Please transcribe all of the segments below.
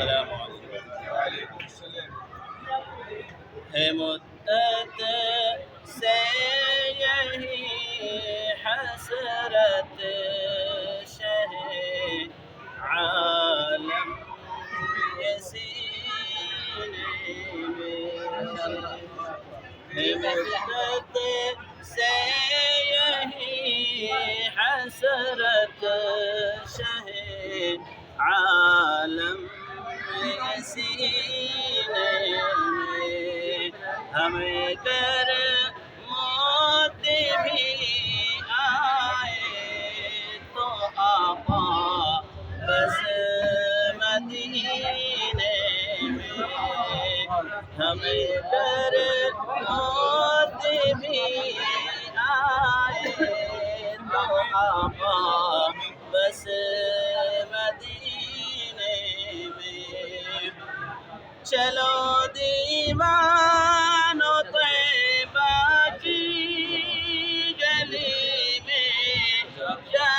السلام علیکم. ہے مدت سے یہی حسرت شہ عالم یہ سینے میں، ہے مدت سے یہی حسرت شہ عالم یہ سینے میں، ہمیں گر موت بھی آئے تو آقا بس مدینے میں، ہمیں گر موت بھی آئے تو آقا بس مدینے میں. چلو دیوانو طیبہ کی گلی میں جا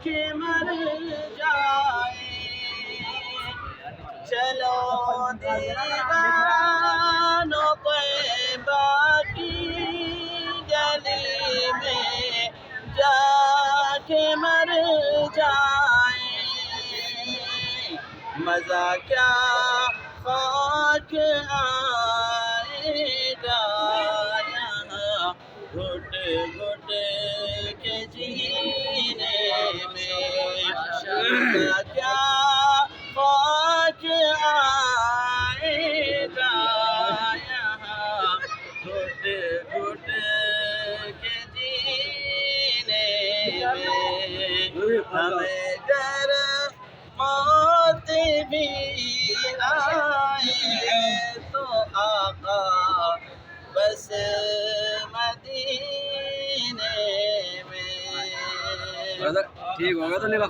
کے مر جائیں، چلو دیوانو طیبہ کی گلی میں جا کے مر جائیں. مزہ کیا خاک آئے گا یہاں گھٹ گھٹ کے جینے میں، مزہ کیا خاک آئے گا یہاں گھٹ گھٹ کے جینے میں، ہمیں گر موت بھی آئے تو آقا بس مدینے میں. ٹھیک ہوگا تو نہیں